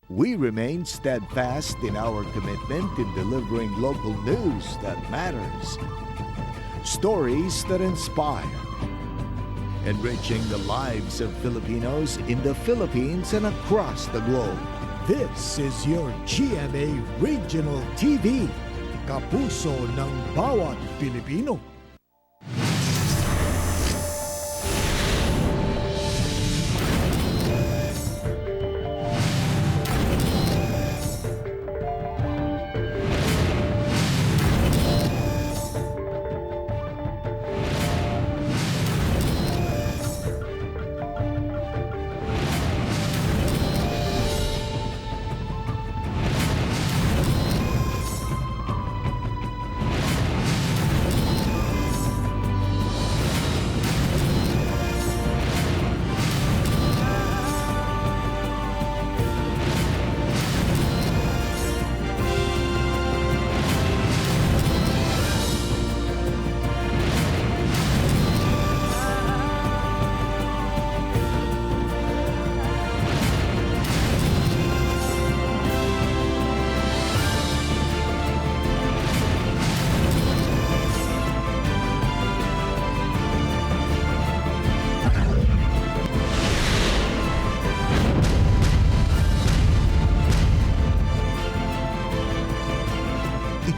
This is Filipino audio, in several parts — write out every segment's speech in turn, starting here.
we remain steadfast in our commitment in delivering local news that matters. Stories that inspire. Enriching the lives of Filipinos in the Philippines and across the globe. This is your GMA Regional TV, kapuso ng bawat Pilipino.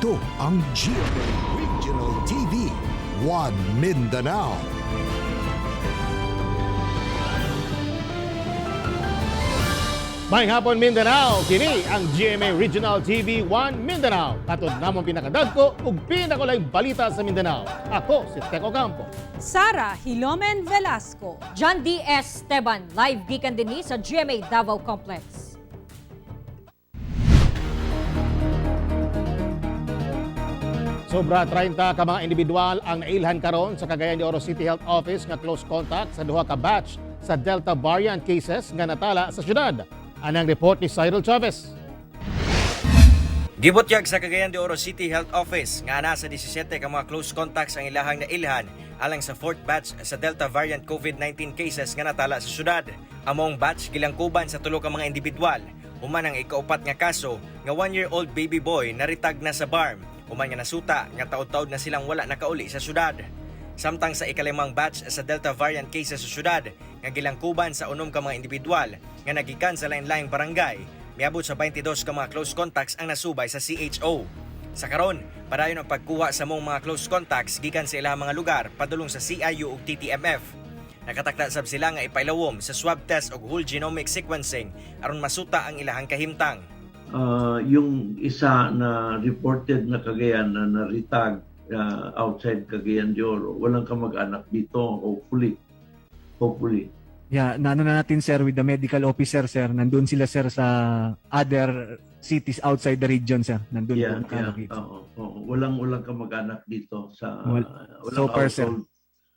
Ito ang GMA Regional TV, One Mindanao. Maayong hapon Mindanao, kini ang GMA Regional TV 1 Mindanao. Katod namong pinakadagko ug pinakulaing balita sa Mindanao. Ako si Teco Campo. Sara Hilomen Velasco. John D. Esteban, live gikan dinhi sa GMA Davao Complex. Sobra 30 ka mga individual ang nailhan karon sa Cagayan de Oro City Health Office nga close contact sa duha ka batch sa Delta variant cases nga natala sa syudad. Anang report ni Cyril Chavez. Gibutyag sa Cagayan de Oro City Health Office nga ana sa 17 ka mga close contacts ang ilahang nailhan alang sa 4th batch sa Delta variant COVID-19 cases nga natala sa syudad. Among batch gilangkuban sa tulo ka mga individual. Human ang ikaupat nga kaso nga 1-year-old baby boy naritag na sa BARM. Human nga nasuta nga taod-taod na silang wala nakauli sa syudad. Samtang sa ikalimang batch sa Delta variant cases sa syudad nga gilangkuban sa unom ka mga individual nga nagikan sa lain-laing barangay, miabot sa 22 ka mga close contacts ang nasubay sa CHO. Sa karon, padayon ang pagkuha sa mong mga close contacts gikan sa ilang mga lugar padulong sa CIU ug TTMF. Nakatakda sab sila nga ipailawom sa swab test ug whole genomic sequencing aron masuta ang ilahang kahimtang. Yung isa na reported na Cagayan na naritag outside Cagayan de Oro, walang kamag-anak dito, hopefully. Yeah, naano na natin sir with the medical officer sir, nandun sila sir sa other cities outside the region sir. Nandun po nakakita. Walang kamag-anak dito sa so far sir,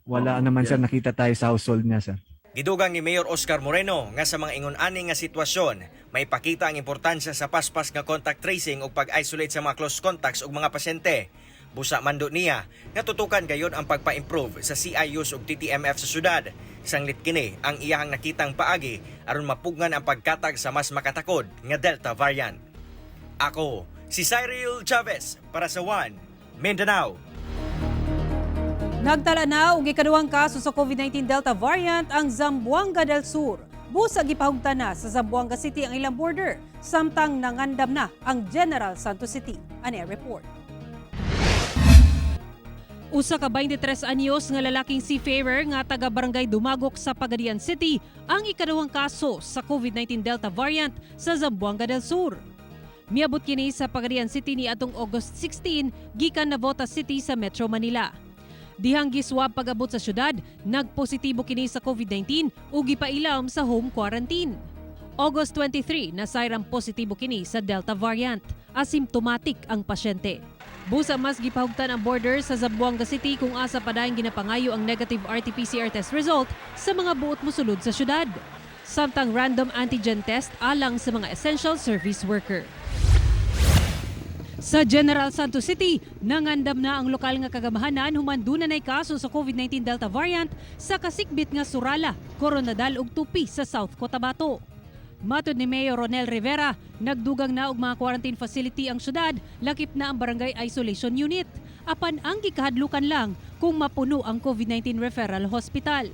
wala naman sir nakita tayo sa household niya sir. Gidugang ni Mayor Oscar Moreno nga sa mga ingon-ani nga sitwasyon, may pakita ang importansya sa paspas nga contact tracing ug pag-isolate sa mga close contacts ug mga pasyente. Busa mando niya nga tutukan gayon ang pagpa-improve sa CIUs ug TTMF sa syudad. Sanglit kini ang iyahang nakitang paagi aron mapugnan ang pagkatag sa mas makatakod nga Delta variant. Ako si Cyril Chavez para sa One Mindanao. Nagtala na og ikaduhang kaso sa COVID-19 Delta variant ang Zamboanga del Sur. Busa gipahugtan na sa Zamboanga City ang ilang border, samtang nangandam na ang General Santos City. Ani report. Usa ka 23 anyos nga lalaking seafarer nga taga Barangay Dumagok sa Pagadian City ang ikaduhang kaso sa COVID-19 Delta variant sa Zamboanga del Sur. Miabot kini sa Pagadian City ni atong August 16 gikan Navotas City sa Metro Manila. Dihang giswab pag-abot sa syudad, nagpositibo kini sa COVID-19 ug gipailam sa home quarantine. August 23, nasayram positibo kini sa Delta variant. Asymptomatic ang pasyente. Busa mas gipahugtan ang border sa Zamboanga City kung asa padayong ginapangayo ang negative RT-PCR test result sa mga buot mosulod sa syudad. Samtang random antigen test alang sa mga essential service worker. Sa General Santos City, nangandam na ang lokal nga kagamahanan human dunay kaso sa COVID-19 Delta variant sa kasikbit nga Surala, Coronadal ug Tupi sa South Cotabato. Matod ni Mayor Ronel Rivera, nagdugang na og mga quarantine facility ang syudad, lakip na ang barangay isolation unit. Apan ang gikahadlukan lang kung mapuno ang COVID-19 referral hospital.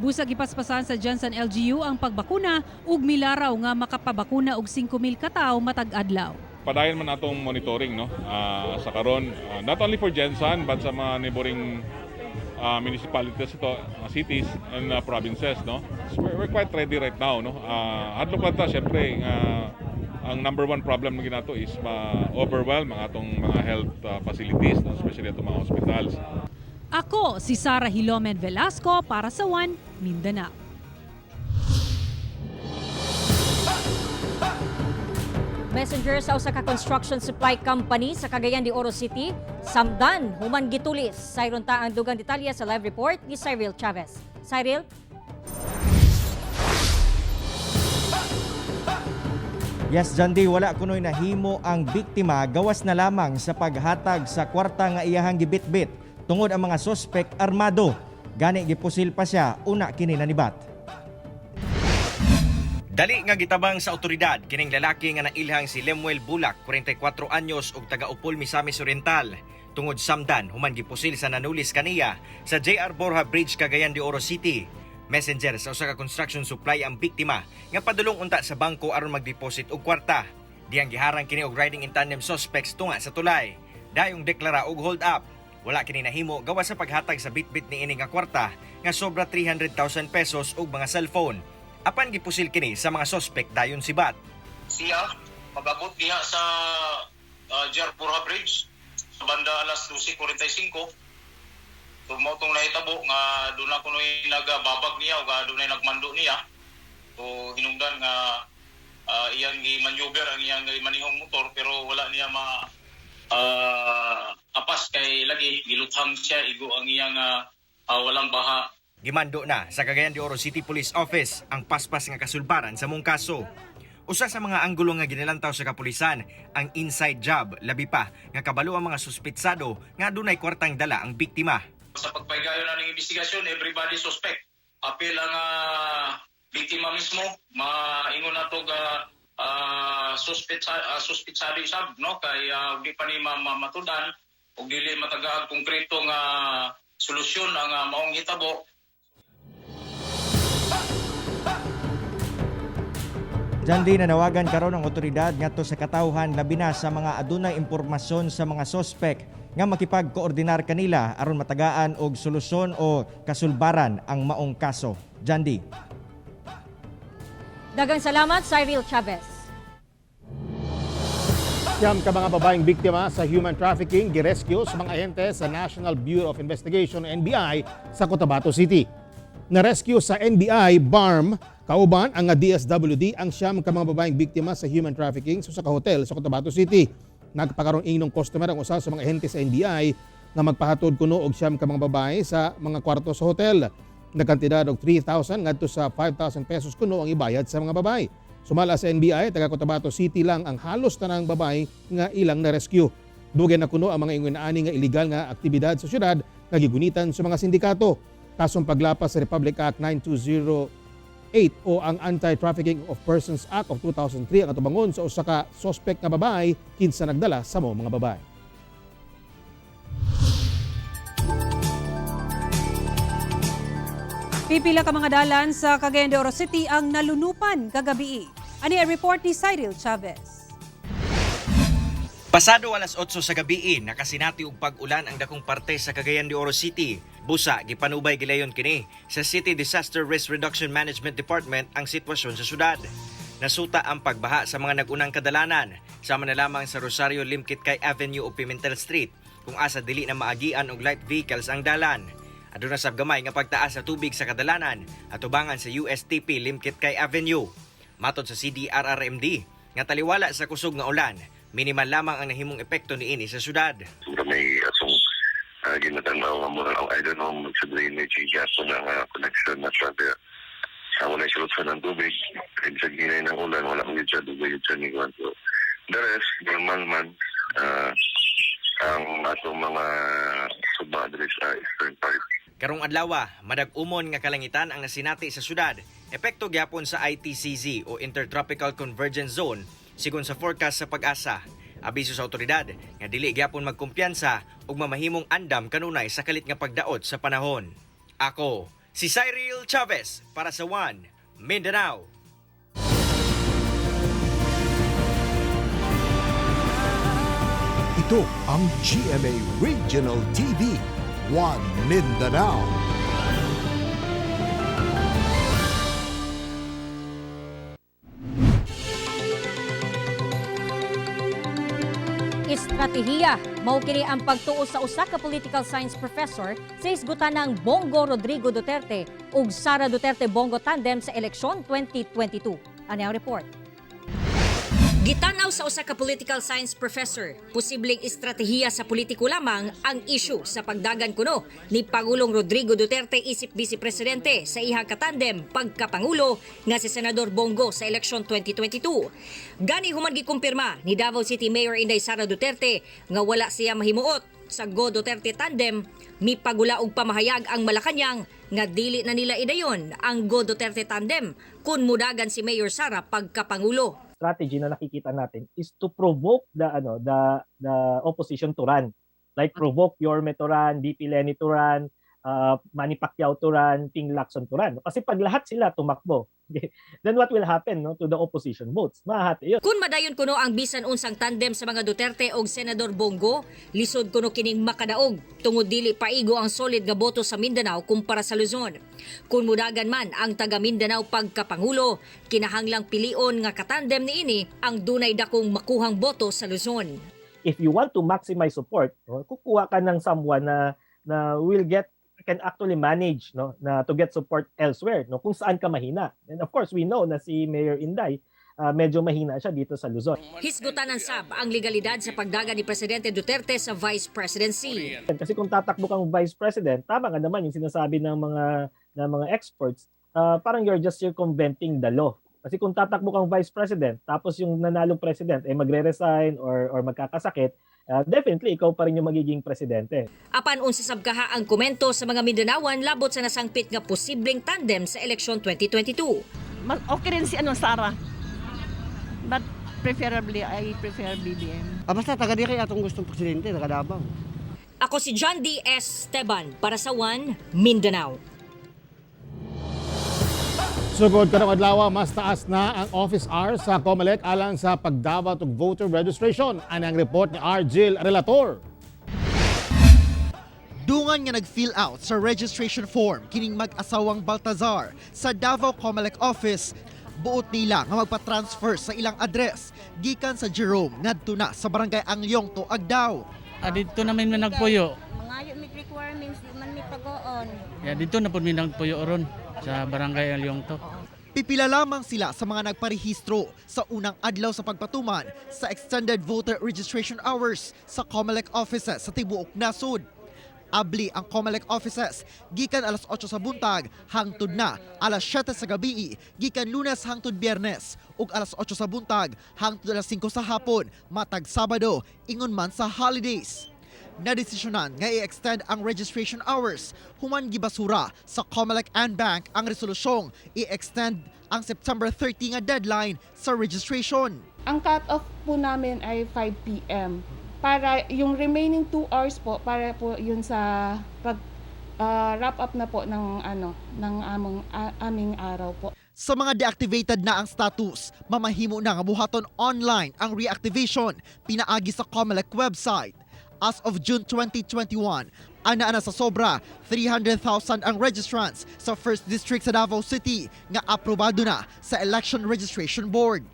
Busag ipaspasan sa Johnson LGU ang pagbakuna ug milaraw nga makapabakuna og 5,000 ka tawo matag adlaw. Padayon man atong monitoring no sa karon, not only for Jensen but sa mga neighboring municipalities ito, cities and provinces no. So we're quite ready right now no. Hadlok lang ta syempre ang number one problem na ginato is ma-overwhelm ang atong mga health facilities no? Especially atong mga hospitals. Ako si Sara Hilomen Velasco para sa One Mindanao. Messenger sa usa ka construction supply company sa Cagayan de Oro City, samdan human gitulis. Sayron ta ang dugang detalye sa live report ni Cyril Chavez. Cyril? Yes, Jandy, wala kunoy nahimo ang biktima gawas na lamang sa paghatag sa kwarta nga iyahang gibitbit tungod ang mga suspek armado. Gani gipusil pa siya una kini nanibat. Dali nga gitabang sa otoridad kining lalaki nga nailhang si Lemuel Bulak, 44 anyos ug taga Upol, Misamis Oriental. Tungod samdan human gipusil sa nanulis kaniya sa JR Borja Bridge, Cagayan de Oro City. Messenger sa usa ka construction supply ang biktima nga padulong unta sa bangko aron magdeposit og kwarta. Diyang giharang kini og riding in tandem suspects tunga sa tulay. Dayong deklara og hold up. Wala kini nahimo gawas sa paghatag sa bitbit ni ini nga kwarta nga sobra 300,000 pesos ug mga cellphone. Apan gipusil kini sa mga suspect dayon sibat. Siya pag-abot niya sa JR Borja Bridge sa banda alas 12:45. Tumotong nahitabo nga doon na kunoy nagbabag niya o doon na nagmando niya. So hinungdan nga iyang gi-maneuver ang iyang manihong motor pero wala niya apas kay lagi giluthang siya igo ang iyang walang baha. Gimando na sa Cagayan de Oro City Police Office ang paspas nga kasulbaran sa mong kaso. Usa sa mga anggulo nga ginilantaw sa kapulisan ang inside job, labi pa nga kabalo ang mga suspitsado nga dunay kwartang dala ang biktima. Sa pagpaygayon na ng investigasyon, everybody suspect. Apil ang biktima mismo, maingon na ito suspitsado isab, no? Kay di pa ni matudan o dili matagaag konkretong solusyon ang maong hitabo. Jandi nanawagan karon ang otoridad ngadto sa katawhan labi na sa mga adunay impormasyon sa mga sospek nga makipagkoordinar kanila aron matagaan og solusyon o kasulbaran ang maong kaso. Jandi. Daghang salamat, Cyril Chavez. Siyam ka mga babaeng biktima sa human trafficking girescue sa mga ahente sa National Bureau of Investigation NBI sa Cotabato City. Na-rescue sa NBI BARM kauban ang DSWD ang siyam ka mga babaeng biktima sa human trafficking sa hotel sa Cotabato City. Nagpakaroon ingong customer ang usa sa mga ahente sa NBI na magpahatod kuno og siyam ka mga babae sa mga kwarto sa hotel. Nagkantidad og 3,000 ngadto sa 5,000 pesos kuno ang ibayad sa mga babae. Sumala sa NBI, taga Cotabato City lang ang halos tanang babae nga ilang na-rescue. Dugay na kuno ang mga ingon-ani nga illegal nga aktibidad sa syudad nga gigunitan sa mga sindikato. Kasong paglapas sa Republic Act 9208 o ang Anti-Trafficking of Persons Act of 2003 ang atubangon sa usa ka suspect nga babae kinsa nagdala sa mga babae. Pipila ka mga dalan sa Cagayan de Oro City ang nalunupan kagabi. Ani ang report ni Cyril Chavez. Pasado alas 8 sa gabi, nakasinati og pag-ulan ang dakong parte sa Cagayan de Oro City. Busa gipanubay gilayon kini sa City Disaster Risk Reduction Management Department ang sitwasyon sa syudad. Nasuta ang pagbaha sa mga nagunang kadalanan, sama na lamang sa Rosario Limkit-Kay Avenue o Pimentel Street, kung asa dili na maagian og light vehicles ang dalan. Aduna sab gamay nga pagtaas sa tubig sa kadalanan atubangan sa USTP Limkit-Kay Avenue. Matod sa CDRRMD, nga taliwala sa kusog nga ulan, minimal lamang ang nahimong epekto niini sa syudad. May asong ginatanaw nga muna ang I don't know sa drainage gaso na connection na siya kaya wala siya ng tubig kahit sa ginay ng ulan wala kong siya tubig sa niguan. So the rest normal man ang atong mga subadres sa eastern part. Karong adlaw, madag-umon nga kalangitan ang nasinati sa syudad, epekto gyapon sa ITCZ o Intertropical Convergence Zone, sigon sa forecast sa Pag-asa. Abiso sa otoridad nga dili gyapon magkumpiyansa ug mamahimong andam kanunay sa kalit nga pagdaot sa panahon. Ako, si Cyril Chavez para sa One Mindanao. Ito ang GMA Regional TV, One Mindanao. Estratehiya mao kini ang pagtuo sa usa ka political science professor sa isgutanang Bongo Rodrigo Duterte ug Sara Duterte Bongo tandem sa eleksyon 2022. Ano ang report? Gitanaw sa usa ka political science professor, posibleng estratehiya sa politiko lamang ang issue sa pagdagan kuno ni Pangulong Rodrigo Duterte isip Vice Presidente sa ihang katandem pagkapangulo nga si Senador Bongo sa eleksyon 2022. Gani human gikumpirma ni Davao City Mayor Inday Sara Duterte nga wala siya mahimuot sa Go Duterte tandem, mipagula og pamahayag ang Malacañang nga dili na nila idayon ang Go Duterte tandem kun mudagan si Mayor Sara pagkapangulo. Strategy na nakikita natin is to provoke the opposition to run. Like provoke Yorme to run, BP Leni to run, Manny Pacquiao to run, Ping Lacson to run. Kasi pag lahat sila tumakbo, then what will happen to the opposition votes? Mahati yun. Kung madayon kuno ang bisan unsang tandem sa mga Duterte o Senador Bongo, lisod kuno kining makadaog tungod dili paigo ang solid nga boto sa Mindanao kumpara sa Luzon. Kung mudagan man ang taga Mindanao pagkapangulo, kinahanglang pilion nga katandem niini ang dunay dakong makuhang boto sa Luzon. If you want to maximize support, kukuha ka ng someone na will can actually manage na to get support elsewhere kung saan ka mahina. And of course, we know na si Mayor Inday medyo mahina siya dito sa Luzon. Hisgutan ng SAB ang legalidad sa pagdagan ni Presidente Duterte sa Vice Presidency. Kasi kung tatakbo kang Vice President, tama nga naman yung sinasabi ng mga experts, parang you're just circumventing the law. Kasi kung tatakbo kang Vice President, tapos yung nanalong President ay magre-resign or magkakasakit, definitely ikaw pa rin yung magiging presidente. Apan unsa sabkaha ang komento sa mga Mindanawan labot sa nasangpit nga posibleng tandem sa eleksyon 2022. Okay rin si Sara. But preferably, I prefer BBM. Basta taga diri atong gustong presidente, taga-Davao. Ako si John D. S. Esteban para sa One Mindanao. Sugod karong adlaw, mas taas na ang office hours sa COMELEC alang sa pagdawat og voter registration. Anang report ni Argil Relator. Dungan nga nag-fill out sa registration form kining mag-asawang Baltazar sa Davao COMELEC office. Buot nila nga magpa-transfer sa ilang address gikan sa Jerome ngadto na sa barangay Angliong to Agdao. Dito namin man nagpuyo. Mga may requirements di man mi pagoon. Dito na pud mi nagpuyo ron sa barangay Angliong to. Pipila lamang sila sa mga nagparehistro sa unang adlaw sa pagpatuman sa extended voter registration hours sa COMELEC offices sa tibuok nasud. Abli ang COMELEC offices gikan alas 8 sa buntag hangtod na alas 7 sa gabi gikan Lunes hangtod Biyernes ug alas 8 sa buntag hangtod alas 5 sa hapon matag Sabado ingon man sa holidays. Nadesisyonan nga i-extend ang registration hours human gibasura sa COMELEC and Bank ang resolusyong i-extend ang September 30 nga deadline sa registration. Ang cut-off po namin ay 5 p.m. Para yung remaining 2 hours po para po yun sa pag wrap up na po ng aming araw po. Sa mga deactivated na ang status, mamahimo na nga buhaton online ang reactivation pinaagi sa COMELEC website. As of June 2021, ana sa sobra 300,000 ang registrants sa 1st District sa Davao City nga aprobado na sa Election Registration Board.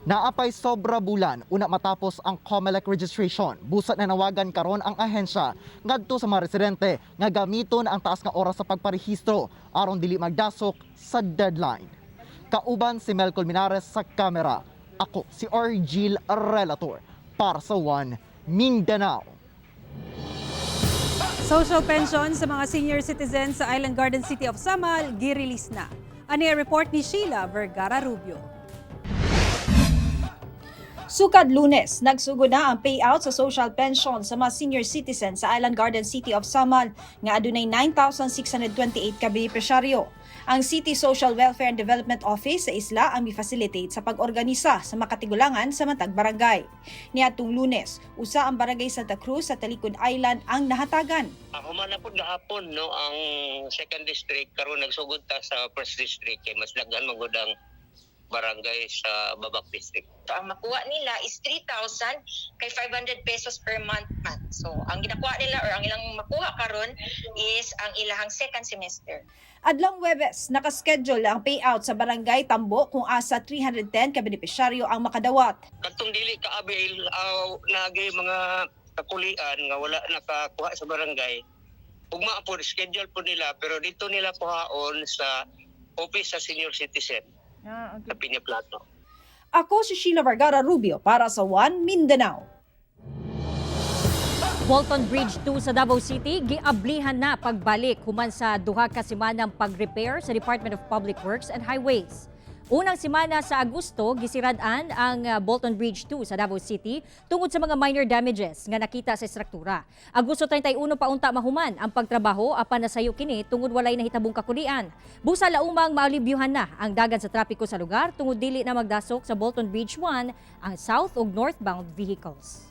Naapay sobra bulan una matapos ang COMELEC registration. Busat na nawagan karon ang ahensya ngadto sa mga residente nga gamiton ang taas nga oras sa pagparehistro aron dili magdasok sa deadline. Kauban si Mel Colmenares sa kamera. Ako si Argil Relator para sa One Mindanao. Social pension sa mga senior citizens sa Island Garden City of Samal gi-release na. Ani report ni Sheila Vergara Rubio. Sukad Lunes, nagsugod na ang payout sa social pension sa mga senior citizens sa Island Garden City of Samal nga adunay 9,628 ka benepisyaryo. Ang City Social Welfare and Development Office sa isla ang mi-facilitate sa pag-organisa sa makatigulangan sa matag barangay. Niadtong Lunes, usa ang barangay Santa Cruz sa Talikod Island ang nahatagan. Human na po gahapon no ang second district karon nagsugod ta sa first district kay mas daghan magud ang barangay sa Babak District. So, ang makuha nila is 3,000 kay 500 pesos per month. So, ang ginakuha nila or ang ilang makuha karon is ang ilahang second semester. Adlang Huwebes, nakaschedule ang payout sa barangay Tambo kung asa 310 ka benepisyaryo ang makadawat. Kadtong dili ka avail nagay mga kakulian nga wala nakakuha sa barangay. Ugma po schedule po nila pero dito nila kuhaon sa office sa senior citizen. Okay. Sa Piña Plato. Ako si Sheila Vergara Rubio para sa One Mindanao. Bolton Bridge 2 sa Davao City giablihan na pagbalik human sa duha ka semanang pag-repair sa Department of Public Works and Highways. Unang semana sa Agosto, gisirad-an ang Bolton Bridge 2 sa Davao City tungod sa mga minor damages nga nakita sa estruktura. Agosto 31 pa unta mahuman ang pagtrabaho apan nasayo kini tungod walay nahitabong kakulian. Busa laumang maalibyuhan na ang dagan sa trapiko sa lugar tungod dili na magdasok sa Bolton Bridge 1 ang south ug northbound vehicles.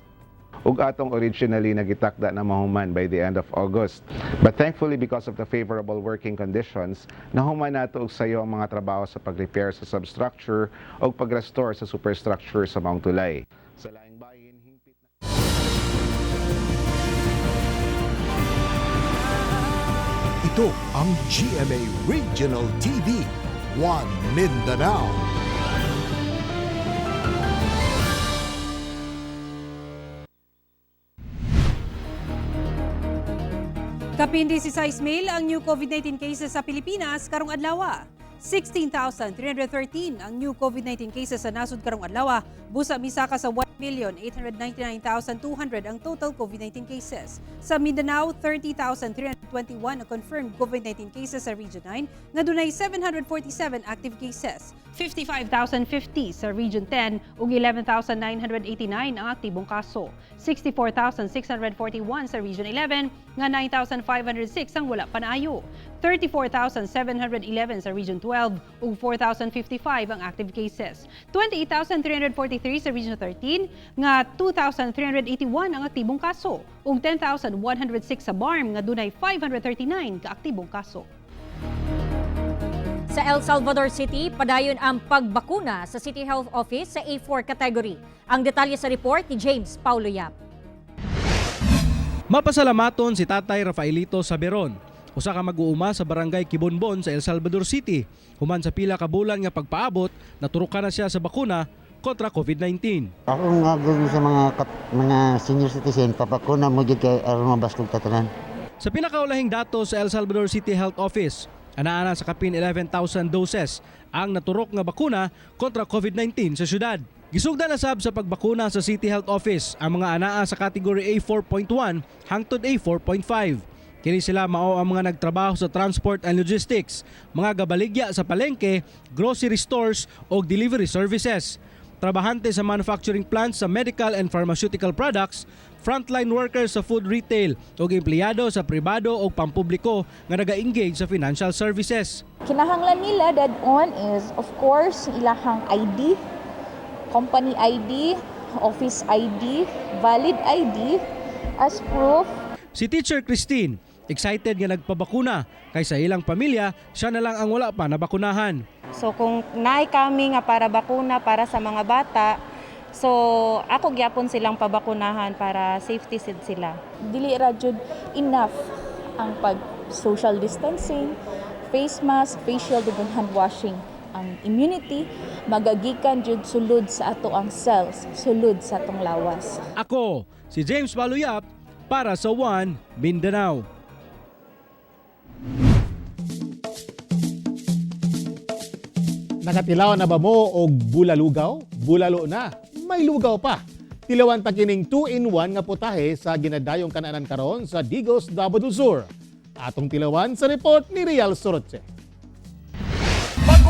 Ug atong originally nagitakda na mahuman by the end of August. But thankfully, because of the favorable working conditions, nahuman nato og sayo ang mga trabaho sa pag-repair sa substructure o pag-restore sa superstructure sa Mount Tulay. Sa laing bahin, hingpit na... Ito ang GMA Regional TV, One Mindanao. Kapin 16 mil ang new COVID-19 cases sa Pilipinas karong adlaw. 16,313 ang new COVID-19 cases sa nasud karong adlaw. Busa misaka sa 1,899,200 ang total COVID-19 cases. Sa Mindanao, 30,321 ang confirmed COVID-19 cases sa Region 9, nga dunay 747 active cases. 55,050 sa Region 10 ug 11,989 ang aktibong kaso. 64,641 sa Region 11 nga 9,506 ang wala panaayo. 34,711 sa Region 12 ug 4,055 ang active cases. 28,343 sa Region 13 nga 2,381 ang aktibong kaso ug 10,106 sa BARM nga dunay 539 ka aktibong kaso. Sa El Salvador City, padayon ang pagbakuna sa City Health Office sa A4 category. Ang detalye sa report ni James Paulo Yap. Mapasalamaton si Tatay Rafaelito Saberon, usa ka mag-uuma sa barangay Kibonbon sa El Salvador City. Human sa pila ka bulan nga pagpaabot, naturukan na siya sa bakuna kontra COVID-19. Ako nga gusto sa mga senior citizen, papakuna mo dyan kay aron mabaskog tatanan. Sa pinakaulahing datos sa El Salvador City Health Office, anaana sa kapin 11,000 doses ang naturok nga bakuna kontra COVID-19 sa syudad. Gisugda na sab sa pagbakuna sa City Health Office ang mga anaa sa category A4.1 hangtod A4.5. Kini sila mao ang mga nagtrabaho sa transport and logistics, mga gabaligya sa palengke, grocery stores o delivery services. Trabahante sa manufacturing plants sa medical and pharmaceutical products, frontline workers sa food retail o empleyado sa pribado o pampubliko nga naga-engage sa financial services. Kinahanglan nila dadon is of course ilahang ID, company ID, office ID, valid ID as proof. Si Teacher Christine, excited nga nagpabakuna kaysa ilang pamilya, siya na lang ang wala pa nabakunahan. So kung naay kami nga para bakuna para sa mga bata, so ako gyapon silang pabakunahan para safety sila. Dili ra jud enough ang pag social distancing, face mask, facial ug hand washing. Ang immunity magagikan jud sulod sa ato ang cells, sulod sa atong lawas. Ako, si James Baluyap para sa One Mindanao. Nakatilaw na ba mo og bulalugaw? Bulalo na, may lugaw pa. Tilawan ta kining 2-in-1 nga putahe sa ginadayong kanaanan karon sa Digos, Davao del Sur. Atong tilawan sa report ni Real Sorotse.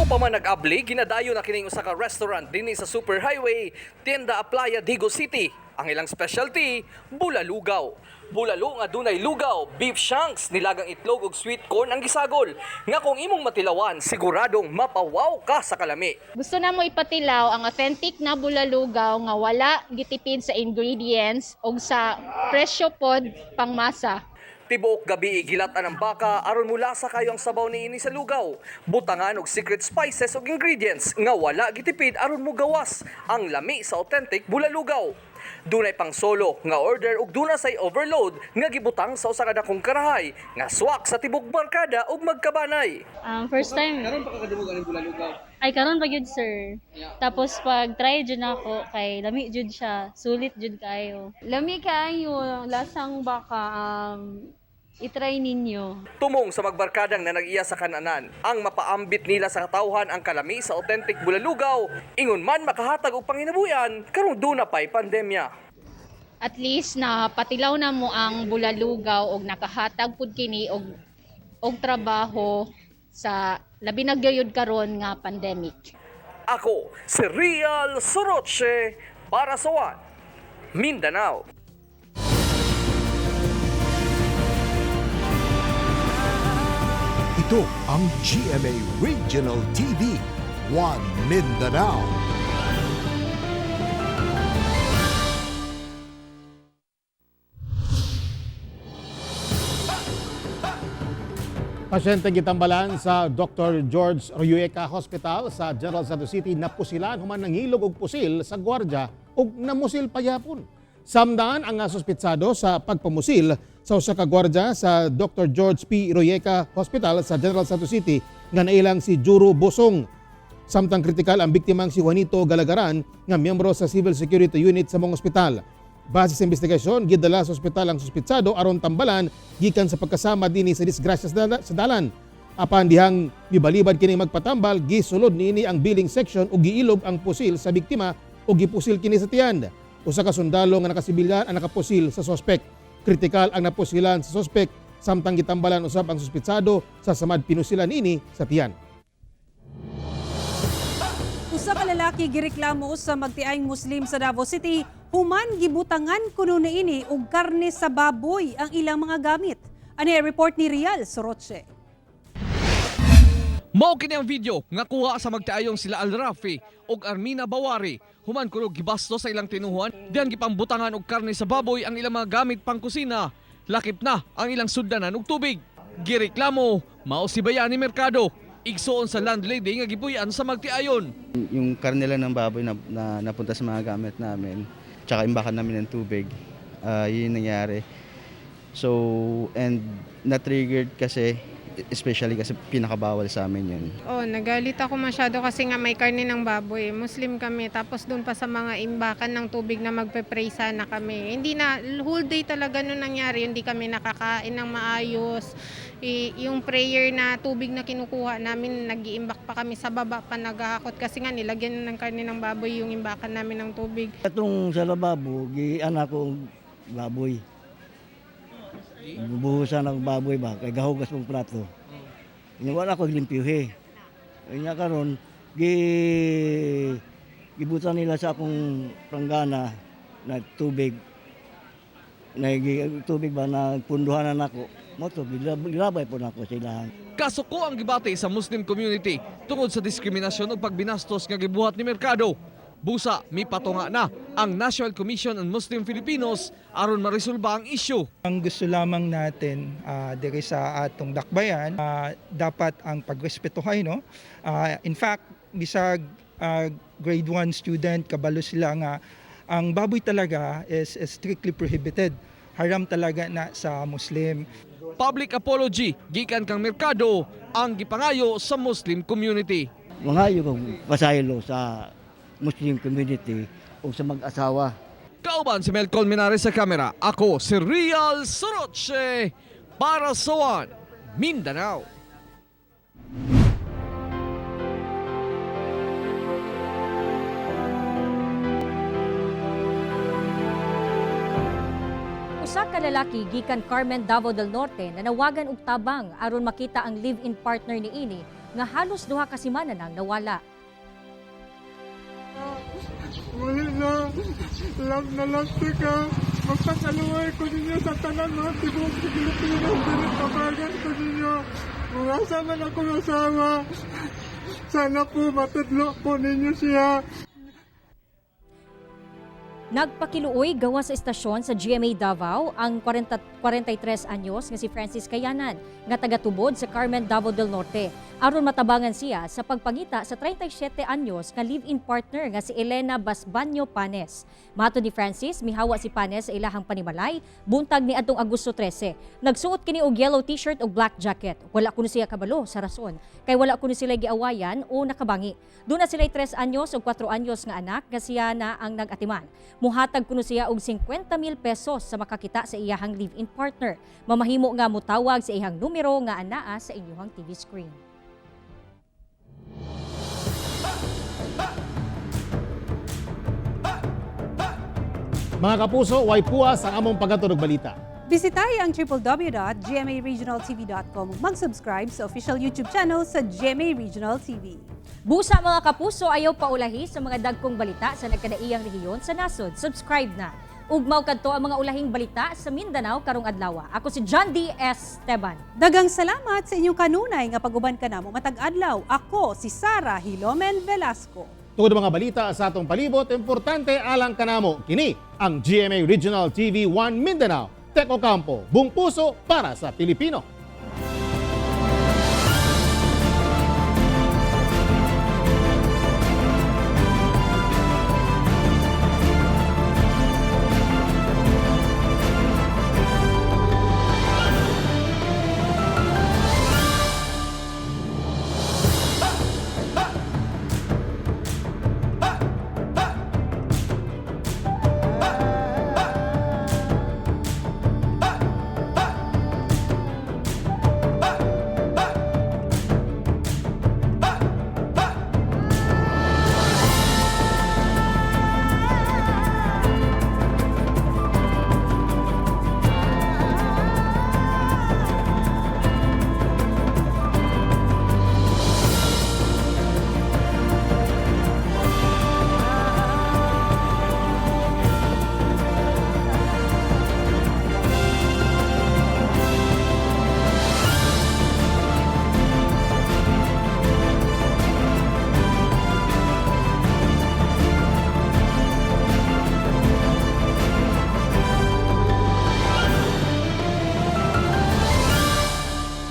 Bago pa man nag-abli, ginadayo na kining usa ka restaurant dinhi sa Superhighway, Tienda Playa Digo City. Ang ilang specialty, bulalugaw. Bulalo nga dunay lugaw, beef shanks, nilagang itlog ug sweet corn ang gisagol. Nga kung imong matilawan, siguradong mapawaw ka sa kalami. Gusto na mo ipatilaw ang authentic na bulalugaw nga wala gitipid sa ingredients ug sa presyo pod pangmasa. Tibuok gabi igilatan ang baka aron mula sa kayo ang sabaw niini sa lugaw. Butangan og secret spices ug ingredients nga wala gitipid aron mo gawas ang lami sa authentic bulalugaw. Dunay pang solo nga order ug duna say overload nga gibutang sa usa ka dakong karahay nga swak sa tibok barkada ug magkabanay. First time. Karon pa kadumog ang bulalugaw. Ay karon pa gyud sir. Tapos pag try jud nako kay lami jud siya, sulit jud kayo. Lami kayo, lasang baka i-try ninyo. Tumong sa magbarkadang na nag-iya sa kananan, ang mapaambit nila sa katawhan ang kalami sa authentic bulalugaw, ingon man makahatag og panginabuyan karong duna pay pandemya. At least na patilaw na mo ang bulalugaw og nakahatag pud kini og trabaho sa labi na gyud karon nga pandemic. Ako si Real Soroche para sa One Mindanao. Ito ang GMA Regional TV, One Mindanao. Pasyente gitambalan sa Dr. George Ruyueca Hospital sa General Santos City napusilan human nangilog og pusil sa gwardya ug namusil payapon. Samdan ang suspitsado sa pagpamusil sa usa ka gwardya sa Dr. George P. Ruyueca Hospital sa General Santos City nga nailang si Juro Bosong. Samtang kritikal ang biktimang si Juanito Galagaran nga miyembro sa Civil Security Unit sa mong ospital. Base sa investigasyon, gidala sa ospital ang suspitsado aron tambalan gikan sa pagkasama dinhi sa disgrasya sa dalan. Apan dihang mibalibad kini magpatambal, gisulod niini ang billing section ug giilog ang pusil sa biktima ug gipusil kini sa tiyan. Usa ka sundalo nga nakasibilyan ang nakapusil sa sospek. Kritikal ang napusilan sa sospek samtang gitambalan usab ang suspitsado sa samad pinusilan niini sa tiyan. Usa ka lalaki gireklamo sa magtiayng Muslim sa Davao City, human gibutangan kuno niini og karne sa baboy ang ilang mga gamit. Ani report ni Real Soroche. Mao kini ang video nga kuha sa magtiayong sila Al-Rafi ug Armina Bawari. Human kuno gibasto sa ilang tinuhuan, diyan gipambutangan og karne sa baboy ang ilang mga gamit pang kusina. Lakip na ang ilang suddanan og tubig. Gireklamo mao si Bayani Mercado. Igsoon sa landlady nga gipuy-an sa magtiayon. Yung karne lang ng baboy na napunta sa mga gamit namin, tsaka imbakan namin ng tubig, yun nangyari. So, and na-triggered kasi, especially kasi pinakabawal sa amin yun. Nagalit ako masyado kasi nga may karne ng baboy. Muslim kami, tapos doon pa sa mga imbakan ng tubig na magpe-pray sana kami. Hindi na, whole day talaga nung nangyari, hindi kami nakakain ng maayos. Yung prayer na tubig na kinukuha namin, nag-iimbak pa kami sa baba pa naghahakot kasi nga nilagyan ng karne ng baboy yung imbakan namin ng tubig. Itong sa lababo, gianak ko baboy. Bubuhusan ng baboy ba, kay gahugas mong plato. Wala ko limpyuhe. Kanya karon gibutan nila sa akong pranggana na tubig. Tubig ba na punduhanan ako. Moto, gilabay po na ako sila. Kasuko ang gibati sa Muslim community tungod sa diskriminasyon ug pagbinastos nga gibuhat ni Mercado. Busa, mipatunga na ang National Commission on Muslim Filipinos aron maresolba ang issue. Ang gusto lamang natin diri sa atong dakbayan, dapat ang pagrespetuhay, no? In fact, bisag grade 1 student, kabalo sila nga ang baboy talaga is strictly prohibited. Haram talaga na sa Muslim. Public apology gikan kang Mercado ang gipangayo sa Muslim community. Mangayo kong pasaylo sa Muslim community o sa mag-asawa. Kauban si Mel Colmenares sa kamera, ako si Real Soroche para sa One Mindanao. Usa ka lalaki gikan Carmen, Davao del Norte na nawagan og tabang aron makita ang live-in partner niini nga halos duha ka semana nang nawala. Wala na. Love na love ka. Magpakaluway ko ninyo sa tanan mga tibok sa Pilipinas. Ganit kabagan ko ninyo. Kung asa man akong asawa, sana po matudlo po ninyo siya. Nagpakiluoy gawa sa estasyon sa GMA Davao ang 43 anyos nga si Francis Kayanan nga tagatubod sa Carmen, Davao del Norte. Aron matabangan siya sa pagpangita sa 37 anyos nga live-in partner nga si Elena Basbanyo Panes. Mato ni Francis, mihawa si Panes sa ilahang panimalay buntag ni adtong Agosto 13. Nagsuot kini og yellow t-shirt ug black jacket. Wala kuno siya kabalo sa rason kay wala kuno sila giawayan o nakabangi. Doon na sila 3 anyos ug 4 anyos nga anak nga siya na ang nag-atiman. Muhatag kuno siya og 50,000 pesos sa makakita sa iyahang live-in partner. Mamahimo nga mutawag sa iyang numero nga anaa sa inyong TV screen. Mga kapuso, way puwas ang among pagkatulog balita. Bisitahin ang www.gmaregionaltv.com ug mag-subscribe sa official YouTube channel sa GMA Regional TV. Busa mga kapuso, ayaw paulahi sa mga dagkong balita sa nagkadaiyang rehiyon sa nasod. Subscribe na. Ugmaw kadto ang mga ulahing balita sa Mindanao karong adlaw. Ako si John D. Esteban. Dagang salamat sa inyong kanunay nga pag-uban kanamo matag adlaw. Ako si Sara Hilomen Velasco. Tungod mga balita sa atong palibot, importante alang kanamo. Kini ang GMA Regional TV 1 Mindanao. Teko Campo, buong puso para sa Pilipino.